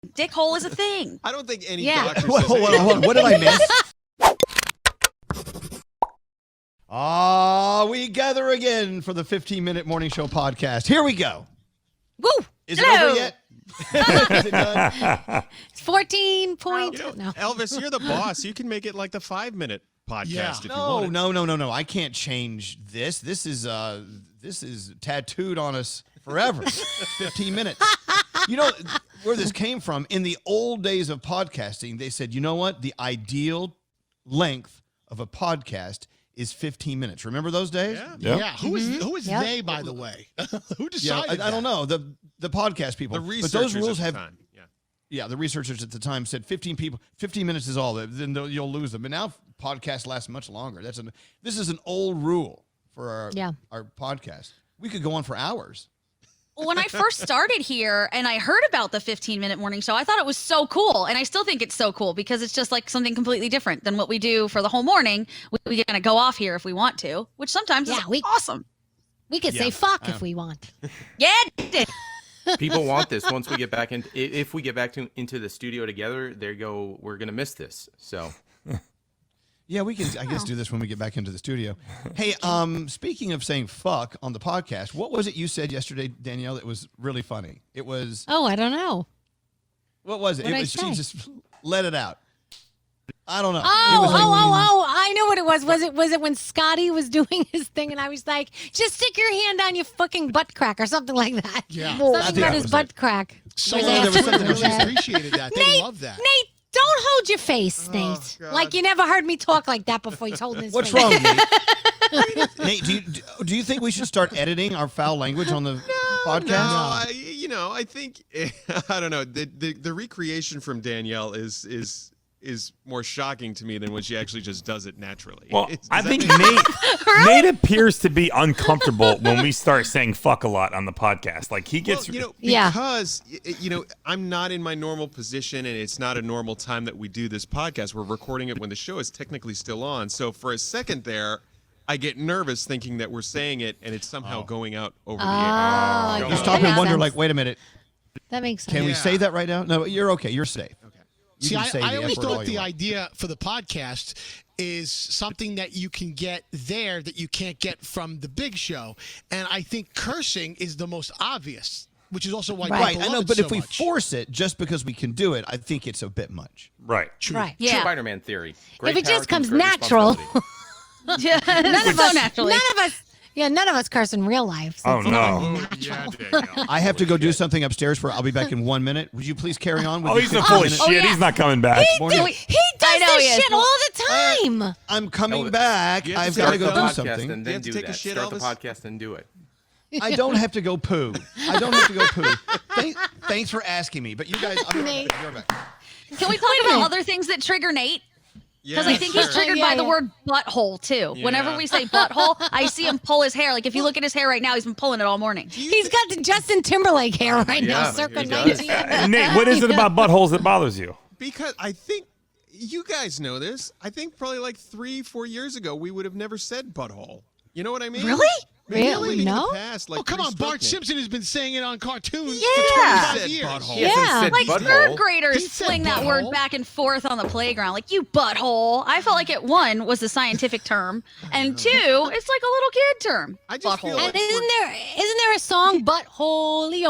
Dickhole is a thing. I don't think any Yeah. doctor Hold says on. What did I miss? We gather again for the 15-minute morning show podcast. Here we go. Woo! Is it over yet? Is it done? It's 14 point. No. Elvis, you're the boss. You can make it like the 5-minute podcast if you want. No. I can't change this. This is tattooed on us forever. 15 minutes. You know where this came from? In the old days of podcasting, they said, you know what? The ideal length of a podcast is 15 minutes. Remember those days? Yeah. Who is they, by the way? Who decided that? I don't know. The podcast people. The researchers but those rules at have the time. Yeah, the researchers at the time said 15 minutes is all. Then you'll lose them. But now podcasts last much longer. This is an old rule for our podcast. We could go on for hours. When I first started here and I heard about the 15-minute morning show, I thought it was so cool. And I still think it's so cool because it's just like something completely different than what we do for the whole morning. We kind of go off here if we want to, which sometimes is awesome. We could say fuck if we want. Yeah. People want this once we get back into. If we get back into the studio together, we're gonna miss this. So. Yeah, we can, I guess, do this when we get back into the studio. Hey, speaking of saying fuck on the podcast, what was it you said yesterday, Danielle, that was really funny? It was... Oh, I don't know. What was it? She just let it out. I don't know. I know what it was. Was it when Scotty was doing his thing and I was like, just stick your hand on your fucking butt crack or something like that? Yeah. Something about his butt crack. Someone on Twitter just appreciated that. They love that. Nate, don't hold your face, Nate. Like you never heard me talk like that before. He's holding his What's face. wrong, Nate? Nate, do you think we should start editing our foul language on the podcast? No, I think I don't know. The recreation from Danielle is more shocking to me than when she actually just does it naturally. Well, I think Nate appears to be uncomfortable when we start saying fuck a lot on the podcast. Like he gets, because I'm not in my normal position and it's not a normal time that we do this podcast. We're recording it when the show is technically still on. So for a second there, I get nervous thinking that we're saying it and it's somehow going out over the air. You stop and wonder, like, wait a minute. That makes sense. Can we say that right now? No, you're okay. You're safe. See, I always thought the idea for the podcast is something that you can get there that you can't get from the big show. And I think cursing is the most obvious, which is also why people I know, love it but so if we much. force it just because we can do it, I think it's a bit much. Right. True. Right. True Spider-Man theory. If it just comes natural. None of us. None of us curse in real life. So it's not natural. I have to go do something upstairs for. I'll be back in 1 minute. Would you please carry on? With he's full of shit. He's not coming back. He does this shit all the time. I'm coming back. I've got to go do something. And then do that. Start the podcast and do it. I don't have to go poo. Thanks for asking me. But you guys, I'll be right back. Can we talk about other things that trigger Nate? Because I think he's triggered by the word butthole, too. Yeah. Whenever we say butthole, I see him pull his hair. Like, if you look at his hair right now, he's been pulling it all morning. He's got the Justin Timberlake hair right now, circa 19. Nate, what is it about buttholes that bothers you? Because I think you guys know this. I think probably like 3-4 years ago, we would have never said butthole. You know what I mean? Really? Maybe No? in the past, like, come on, Bart Simpson has been saying it on cartoons Yeah. for 25 years. Yeah. Like butthole. third graders He said fling that butthole. word back and forth on the playground. Like, you butthole. I felt like it, one, was the scientific term, and two, it's like a little kid term. I just feel Butthole. like And isn't there a song, Butthole, That's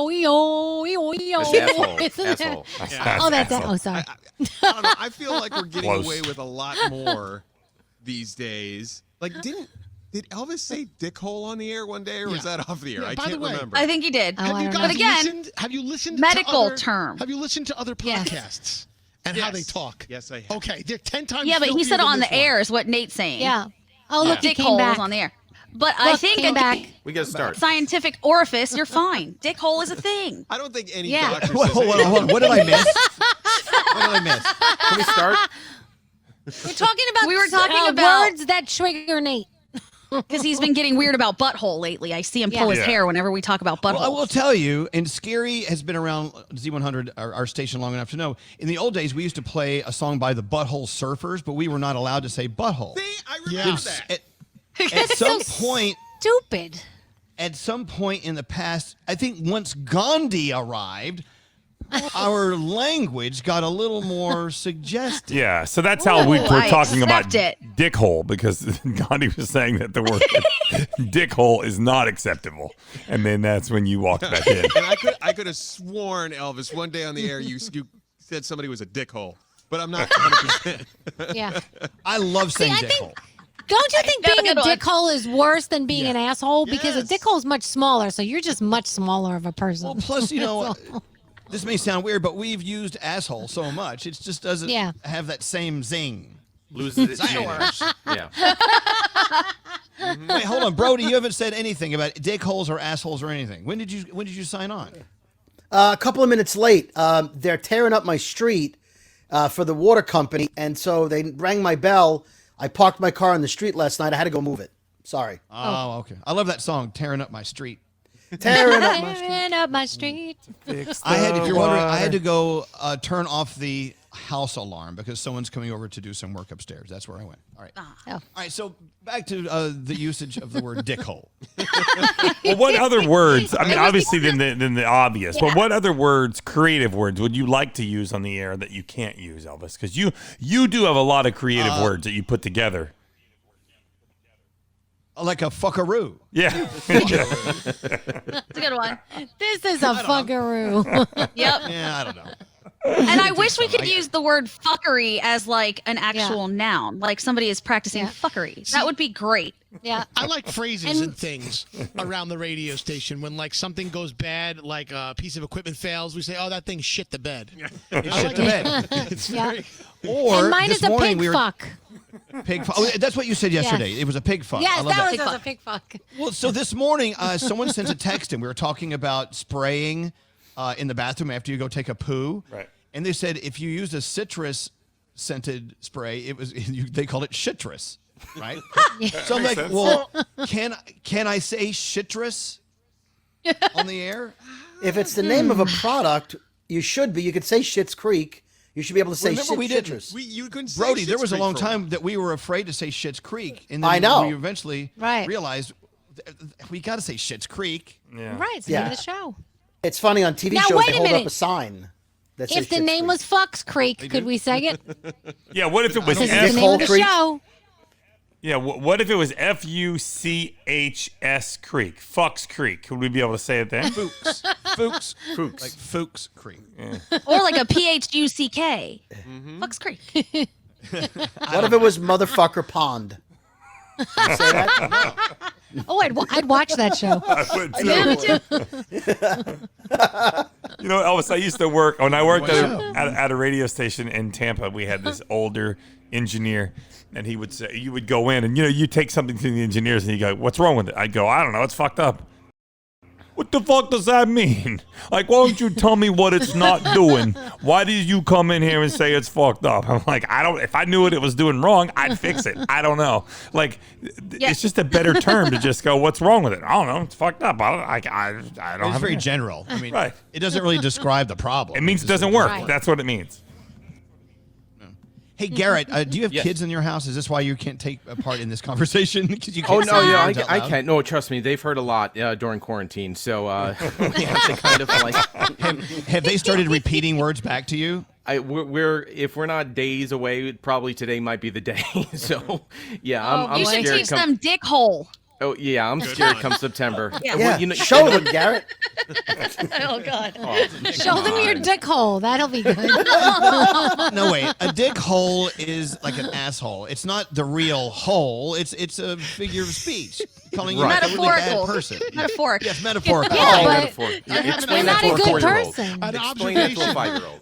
asshole. Asshole. Oh, that's it. Oh, sorry. I don't know. I feel like we're getting away with a lot more these days. Like, did Elvis say dickhole on the air one day, or was that off the air? I can't remember. I think he did. Have you listened medical to term. Have you listened to other podcasts and how they talk? Yes, I have. Okay, they're 10 times. Yeah, but he filthier said than on this the one. air is what Nate's saying. Yeah. Oh, look, he came Dickhole back. was on the air. But I think came back. We got to start. Scientific orifice, you're fine. Dickhole is a thing. I don't think any Yeah. doctor says Hold on. What did I miss? Can we start? We're talking about We were talking about- words that trigger Nate. Because he's been getting weird about butthole lately. I see him pull his hair whenever we talk about butthole. Well, I will tell you, and Scary has been around Z100, our station, long enough to know. In the old days, we used to play a song by the Butthole Surfers, but we were not allowed to say butthole. I remember that. At some point, Stupid. in the past, I think once Gandhi arrived, our language got a little more suggestive. Yeah, so that's how we were I talking about accept it. dickhole, because Gandhi was saying that the word dickhole is not acceptable. And then that's when you walked back in. And I could have sworn, Elvis, one day on the air you said somebody was a dickhole, but I'm not 100%. Yeah. I love saying I think- dickhole. Don't you think That's a being a good one. dickhole is worse than being an asshole? Because a Yes. dickhole is much smaller, so you're just much smaller of a person. Well, plus, this may sound weird, but we've used asshole so much, it just doesn't have that same zing. Loses its meaning. Yeah. Wait, hold on, Brody. You haven't said anything about dickholes or assholes or anything. When did you sign on? A couple of minutes late. They're tearing up my street for the water company, and so they rang my bell. I parked my car on the street last night. I had to go move it. Sorry. Oh, okay. I love that song, "Tearing Up My Street." Tearing up my street. Tearing up my street. I had, if you're wondering, I had to go turn off the house alarm because someone's coming over to do some work upstairs. That's where I went. All right. Oh. All right. So back to the usage of the word dickhole. Well, what other words? I mean, obviously, than the obvious. But what other words, creative words, would you like to use on the air that you can't use, Elvis? Because you do have a lot of creative words that you put together. Like a fuckaroo. Yeah. It's a good one. This is a fuckaroo. Yep. Yeah, I don't know. And I wish we could use the word fuckery as like an actual noun, like somebody is practicing fuckery. That would be great. Yeah. I like phrases and things around the radio station when like something goes bad, like a piece of equipment fails. We say, "Oh, that thing shit the bed." It shit the bed. It's Yeah. very. Or And mine this is a morning pig we were fuck. pig fuck. Oh, that's what you said yesterday. It was a pig fuck. I Yes, love that that. was a pig fuck. Well, so this morning, someone sent a text and we were talking about spraying in the bathroom after you go take a poo. Right. And they said if you used a citrus scented spray, they called it shitrus, right? So I'm like, well, can I say shitrus on the air? If it's the name of a product, you should be. You could say Schitt's Creek. You should be able to say Remember, we didn't. citrus. You couldn't say Brody, there Schitt's was a Creek long for a while. time that we were afraid to say Schitt's Creek, and then I know. we eventually realized we got to say Schitt's Creek. Yeah. Right, it's the name of the show. It's funny on TV Now, shows wait they a hold up minute. a sign that says If the Schitt's name Creek. was Fox Creek, could we say it? Yeah, what if it was Because F- it's the name of the Creek? show. Yeah, what if it was FUCHS Creek? Fucks Creek. Would we be able to say it then? Fuchs. Like Fuchs Creek. Or like a PHUCK. Fucks Creek. What if it was Motherfucker Pond? Can you say that? Oh, I'd watch that show. I would too. You know, Elvis, I used to work when I worked at a radio station in Tampa. We had this older engineer, and he would say, you would go in and you take something to the engineers, and you go, "What's wrong with it?" I'd go, "I don't know, it's fucked up." What the fuck does that mean? Like, why don't you tell me what it's not doing? Why did you come in here and say it's fucked up? I'm like, if I knew what it was doing wrong, I'd fix it. I don't know. Like, it's just a better term to just go, "What's wrong with it?" I don't know. It's fucked up. I don't It's have very an- general. I mean, Right. it doesn't really describe the problem. It means it just doesn't work. Right. That's what it means. Hey, Garrett, do you have Yes. kids in your house? Is this why you can't take a part in this conversation? Because you can't Oh no, say yeah, words out I loud? can't. No, trust me, they've heard a lot during quarantine, so we have to kind of like. Have they started repeating words back to you? We're if we're not days away, probably today might be the day. So, yeah, I'm You should scared. teach them dick hole. Oh yeah, I'm scared. Come September. Yeah. Yeah, You know- show them, Garrett. Oh God. Show them your dick hole. That'll be good. No, wait. A dick hole is like an asshole. It's not the real hole. It's a figure of speech. Calling you a really bad Metaphorical. person. Metaphorical. Yes, metaphorical. Yeah, Oh, but Metaphor. Explain you're that not to a a good 4-year-old. person. An Explain that to a observation. 5-year-old.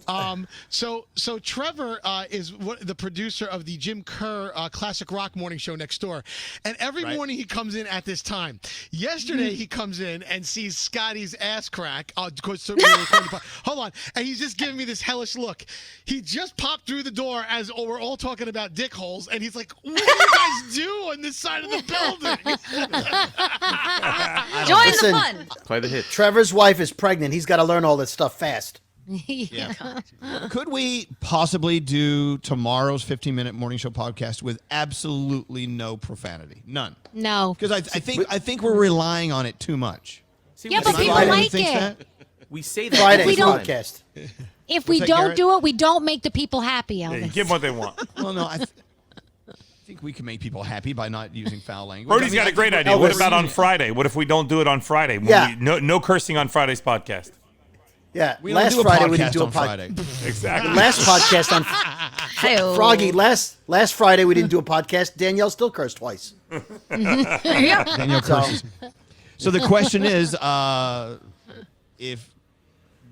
So Trevor is the producer of the Jim Kerr classic rock morning show next door, and every morning he comes in at this time. Yesterday he comes in and sees Scotty's ass crack. Hold on, and he's just giving me this hellish look. He just popped through the door as we're all talking about dick holes, and he's like, "What do you guys do on this side of the building?" Join Listen. the fun. Play the hit. Trevor's wife is pregnant. He's got to learn all this stuff fast. Yeah. Could we possibly do tomorrow's 15-minute morning show podcast with absolutely no profanity? None. No. Because I think we're relying on it too much. Yeah, but Am I people the only one who like thinks it. that? We say that Friday all the time. podcast. If we that, don't Garrett? do it, we don't make the people happy, Yeah, Elvis. you give them what they want. Well, no, I think we can make people happy by not using foul language. Brody's got a great idea. What Elvis. about on Friday? What if we don't do it on Friday? Yeah. No cursing on Friday's podcast. Yeah, We don't last do a Friday we podcast didn't do a on podcast. Friday. Exactly. Last podcast on Hey-o. Froggy. Last Friday we didn't do a podcast. Danielle still cursed twice. Yeah. Danielle curses. So the question is, if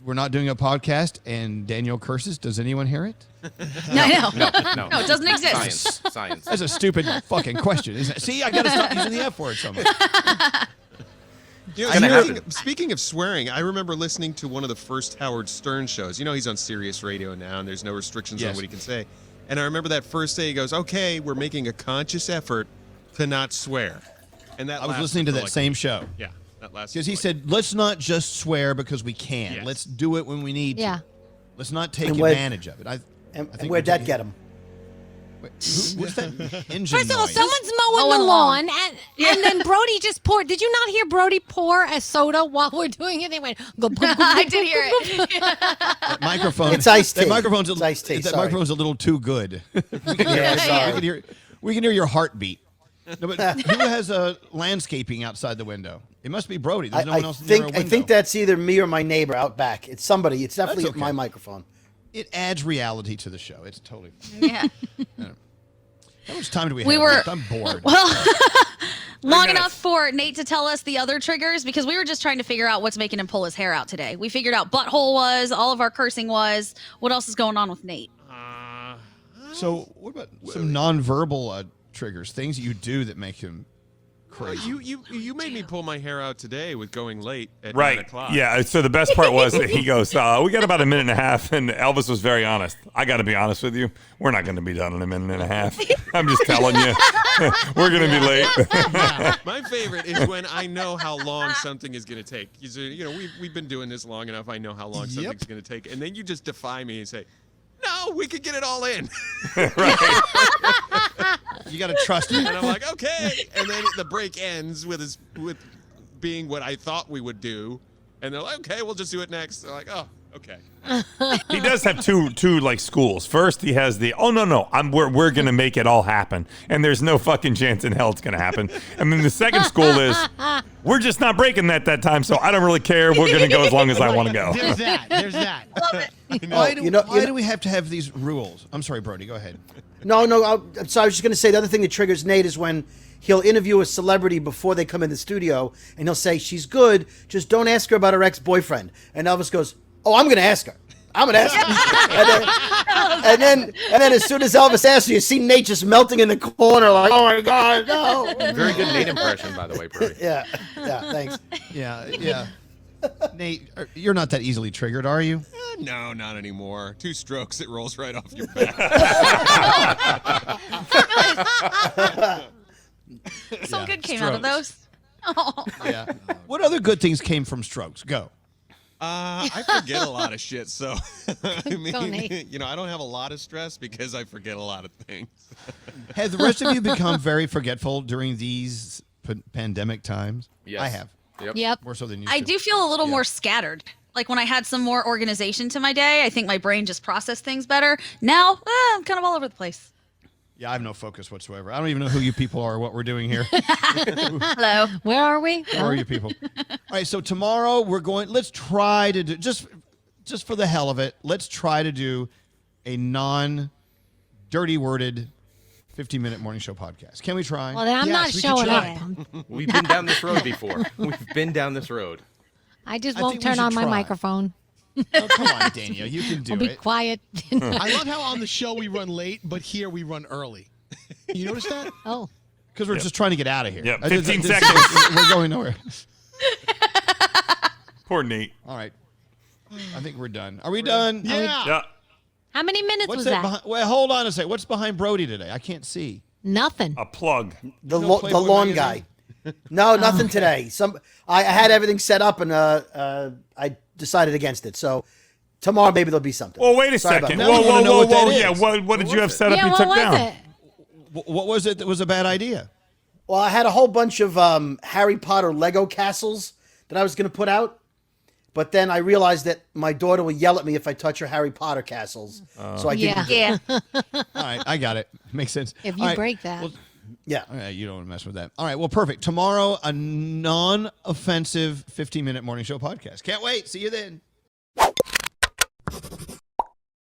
we're not doing a podcast and Danielle curses, does anyone hear it? No, No, it doesn't exist. Science. That's a stupid fucking question, isn't it? See, I got to stop using the F word so much. You Gonna know, happen. speaking of swearing, I remember listening to one of the first Howard Stern shows. You know, he's on Sirius Radio now, and there's no restrictions on Yes. what he can say. And I remember that first day he goes, "Okay, we're making a conscious effort to not swear." And that I was lasted listening to for that like- same show. Yeah, that lasted. Because he for like- said, let's not just swear because we can. Yes. Let's do it when we need to. Yeah. Let's not take And where- advantage of it. And, I think and where'd we that did- get him? Wait, what's that engine First of all, noise? someone's mowing Mowing the lawn. lawn, and then Brody just poured. Did you not hear Brody pour a soda while we're doing it? They went, go, I did hear it. That microphone. It's iced That tea. microphone's a, It's iced tea, that sorry. microphone's a little too good. Yeah, sorry. We can hear your heartbeat. No, but who has landscaping outside the window? It must be Brody. There's no one else near a window. I think that's either me or my neighbor out back. It's somebody. It's definitely That's okay. my microphone. It adds reality to the show. It's totally. Yeah. How much time do we have? We were- left? I'm bored. Well, long enough for Nate to tell us the other triggers because we were just trying to figure out what's making him pull his hair out today. We figured out butthole was, all of our cursing was. What else is going on with Nate? So, what about some nonverbal triggers? Things you do that make him crazy. You made me pull my hair out today with going late at 9 Right. o'clock. Yeah. So the best part was that he goes, we got about a minute and a half. And Elvis was very honest. I got to be honest with you. We're not going to be done in a minute and a half. I'm just telling you. We're going to be late. My favorite is when I know how long something is going to take. You know, we've been doing this long enough. I know how long something's going to take. And then you just defy me and say, "No, we could get it all in." You got to trust me. And I'm like, "Okay." And then the break ends with being what I thought we would do. And they're like, "Okay, we'll just do it next." They're like, "Oh, okay." He does have two like schools. First, he has the we're gonna make it all happen, and there's no fucking chance in hell it's gonna happen. And then the second school is we're just not breaking that time, so I don't really care. We're gonna go as long as I want to go. There's that. There's that. Why do, You know- why do we have to have these rules? I'm sorry, Brody. Go ahead. No. So I was just going to say the other thing that triggers Nate is when he'll interview a celebrity before they come in the studio, and he'll say, "She's good. Just don't ask her about her ex-boyfriend." And Elvis goes, "Oh, I'm going to ask her. I'm going to ask her." and then as soon as Elvis asks her, you see Nate just melting in the corner, like, "Oh my God, no!" Very good Nate impression, by the way, Brody. Yeah. Thanks. Yeah. Nate, you're not that easily triggered, are you? No, not anymore. 2 strokes, it rolls right off your back. Some good came out of strokes. those. Oh. Yeah. What other good things came from strokes? Go. I forget a lot of shit, so I mean, Nate. you know, I don't have a lot of stress because I forget a lot of things. Have the rest of you become very forgetful during these pandemic times? Yes. I have. Yep. More so than you. I do feel a little more scattered. Like when I had some more organization to my day, I think my brain just processed things better. Now, I'm kind of all over the place. Yeah, I have no focus whatsoever. I don't even know who you people are or what we're doing here. Hello. Where are we? Who are you people? All right, so tomorrow let's try to do, just for the hell of it, let's try to do a non-dirty worded 15-minute morning show podcast. Can we try? Well, then I'm Yes, not we could showing try. up. We've been down this road before. We've been down this road. I just I won't think we turn should on my try. microphone. Oh, come on, Danielle, you can do I'll be it. quiet. I love how on the show we run late, but here we run early. You notice that? Oh. Because we're just trying to get out of here. Yep, I just- 15 this- seconds. We're going nowhere. Poor Nate. All right. I think we're done. Are we done? Yeah. Yeah. How many minutes What's was that that? behind? Well, hold on a second. What's behind Brody today? I can't see. Nothing. A plug. The No the Playboy lawn magazine? guy. No, nothing today. I had everything set up, and I decided against it. So tomorrow maybe there'll be something. Well, wait a Sorry about second. that. Now we wanna know what that Yeah, is. what did you have set up Yeah, you what took was down? it? What was it that was a bad idea? Well, I had a whole bunch of Harry Potter Lego castles that I was going to put out, But then I realized that my daughter will yell at me if I touch her Harry Potter castles. So I didn't. Yeah. All right, I got it. Makes sense. If All you right, break that. well, Yeah. all right, you don't want to mess with that. All right, well, perfect. Tomorrow, a non-offensive 15-minute morning show podcast. Can't wait. See you then.